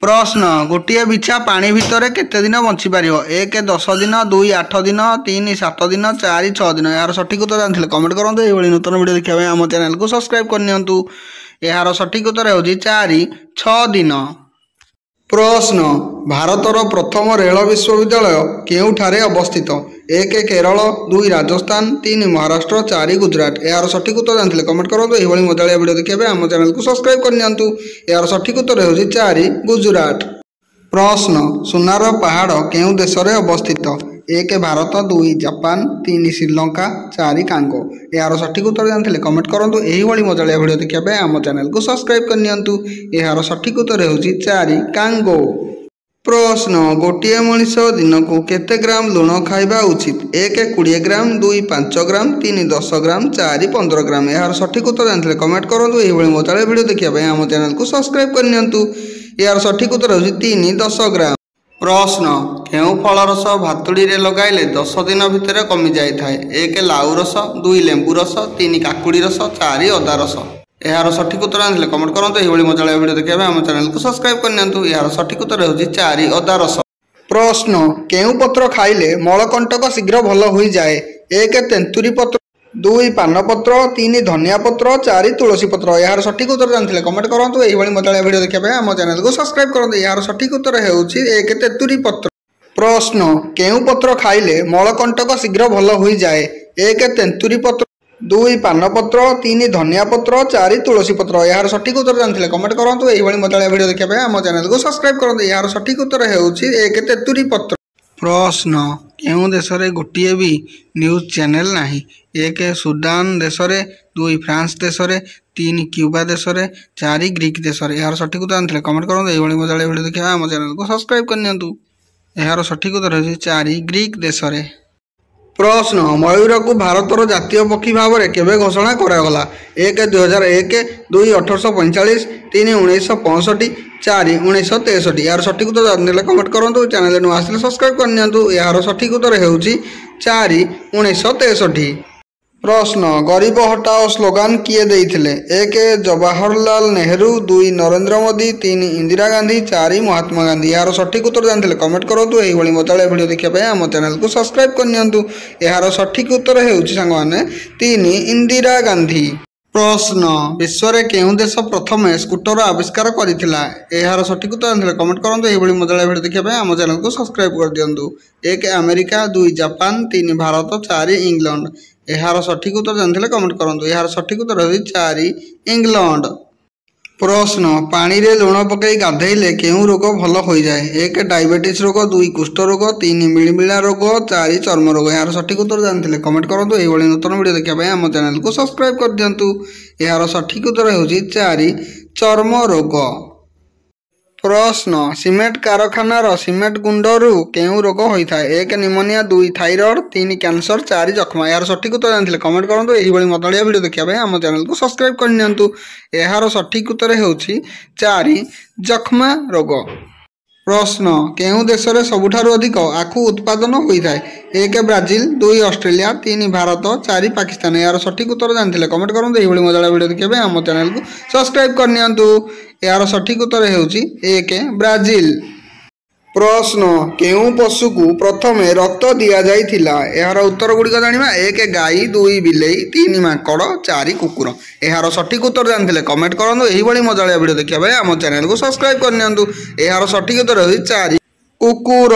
प्रश्न गोटे बिछा पानी भितर केते दिन बंची पार? 1 10 दिन, 2 8 दिन, 3 7 दिन, 4 6 दिन। यार सठिक उत्तर जानते कमेंट करूँ। ये नूतन वीडियो देखा आम चैनल को सब्सक्राइब करनियंतु। यार सठिक उत्तर हो 4 6 दिन। प्रश्न भारतर प्रथम रेल विश्वविद्यालय केउठारे अवस्थित? 1 केरल, 2 राजस्थान, 3 महाराष्ट्र, 4 गुजरात। यार सठिक उत्तर जानते कमेंट करूँ। ये मजालिया वीडियो देखा आम चैनल को सब्सक्राइब करनियंतु। यार सठिक उत्तर हो 4 गुजरात। प्रश्न सोनार पहाड़ केउ देश में अवस्थित? 1 भारत, 2 जापान, 3 श्रीलंका, 4 कांगो। यार सठिक उत्तर जानते कमेंट करूँ। यही मजालिया वीडियो देखा आम चैनल को सब्सक्राइब करनियंतु। यार सठिक उत्तर हो 4 कांगो। प्रश्न गोटे मनीष दिन को केते ग्राम लुण खाइबा उचित? 1 20 ग्राम, 2 5 ग्राम, 3 10 ग्राम, 4 15 ग्राम। यार सठिक उत्तर जानते कमेंट करूँ। यही मजालिया वीडियो देखा आम चैनल को सब्सक्राइब करनियंतु। यार सठिक उत्तर हो 3 10 ग्राम। प्रश्न केउ फल रस भातुड़ी रे लगाइले 10 दिन भितर कमी जाए? 1 लाउ रस, 2 लेंबू रस, 3 काकुड़ी रस, 4 अदा रस। यार सठिक उत्तर जानते कमेंट करूँ। यही मजालिया वीडियो देखा आम चैनल को सब्सक्राइब करनियंतु। यार सठिक उत्तर हो 4 अदा रस। प्रश्न केउ पत्र खाइले मलकंटक शीघ्र भल हो जाए? 1 तेंतुरी पत्र, 2 पान पत्र, 3 धनिया पत्र, 4 तुलसी पत्र। यार सठिक उत्तर जानते कमेंट करूँ। यही मजालिया वीडियो देखा आम चैनल को सब्सक्राइब करूँ। यार सठिक उत्तर हो 1 तेंतुरी पत्र। प्रश्न केउ पत्र खाइले मलकंटक शीघ्र भल हो जाए? 1 तेंतुरी पत्र, 2 पान पत्र, 3 धनिया पत्र, 4 तुलसी पत्र। यार सठिक उत्तर जानते कमेंट करूँ। यही मजालिया वीडियो देखा आम चैनल को सब्सक्राइब करूँ। यार सठिक उत्तर हो 1 तेंतुरी पत्र। प्रश्न केउ देश में गोटे भी न्यूज चैनल नहीं? 1 सुडान देश में, 2 फ्रांस देश में, 3 क्यूबा देश में, 4 ग्रीक देश में। यार सठिक उत्तर जानते कमेंट करूँ। यही मजालिया वीडियो देखा आम चैनल को सब्सक्राइब करनियंतु। यार सठिक उत्तर हो 4 ग्रीक देश में। प्रश्न मयूर को भारतर जातीय पक्षी भाव में केवे घोषणा करागला? 1 2001, 2 1845, 3 1965, 4 1963। यार सठिक उत्तर जानते कमेंट करूँ। चैनल नु आसले सब्सक्राइब करनियंतु। यार सठिक उत्तर हो 4 1963। प्रश्न गरीब हटाओ स्लोगान किए देइथिले? 1 जवाहरलाल नेहरू, 2 नरेंद्र मोदी, 3 इंदिरा गांधी, 4 महात्मा गांधी। यार सठिक उत्तर जानते कमेंट करूँ। यही मजालिया वीडियो देखा आम चैनल को सब्सक्राइब करनियंतु। यार सठिक उत्तर हो 3 इंदिरा गांधी। प्रश्न विश्व में केउ देश प्रथम स्कूटर आविष्कार करथिला? यार सठिक उत्तर जानते कमेंट करूँ। यही मजालिया वीडियो देखा आम चैनल को सब्सक्राइब कर दियंतु। 1 अमेरिका, 2 जापान, 3 भारत, 4 इंग्लैंड। यार सठिक उत्तर जानते कमेंट करूँ। यार सठिक उत्तर हो 4 इंग्लैंड। प्रश्न पानी रे लुण पकई गाधेले केउ रोग भल हो जाए? 1 डायबिटीज रोग, 2 कुष्ठ रोग, 3 मिलमिला रोग, 4 चर्म रोग। यार सठिक उत्तर जानते कमेंट करूँ। यही नूतन वीडियो देखा आम चैनल को सब्सक्राइब कर दियंतु। यार सठिक उत्तर हो 4 चर्म रोग। प्रश्न सीमेंट कारखानार सीमेंट गुंडरू केउ रोग होता है? 1 निमोनिया, 2 थाइरॉइड, 3 कैंसर, 4 जख्मा। यार सठिक उत्तर जानते कमेंट करूँ। यही मजालिया वीडियो देखा आम चैनल को सब्सक्राइब करनियंतु। यार सठिक उत्तर हो 4 जख्मा रोग। प्रश्न केउ देश में सबुठारु अधिक आखु उत्पादन होता है? 1 ब्राजिल, 2 ऑस्ट्रेलिया, 3 भारत, 4 पाकिस्तान। यार सठिक उत्तर जानते कमेंट करूँ। यही मजालिया वीडियो देखा आम चैनल को सब्सक्राइब करनियंतु। यार सठिक उत्तर हो 1 ब्राजिल। प्रश्न केउ पशु को प्रथम रक्त दि जाइथिला? यार उत्तर गुड़िक जाना। 1 गाई, 2 बिलेई, 3 माकड़, 4 कुकुर। यार सठिक उत्तर जानते कमेंट करूँ। यही मजालिया वीडियो देखा आम चैनल को सब्सक्राइब करनियंतु। यार सठिक उत्तर हो 4 कुकुर।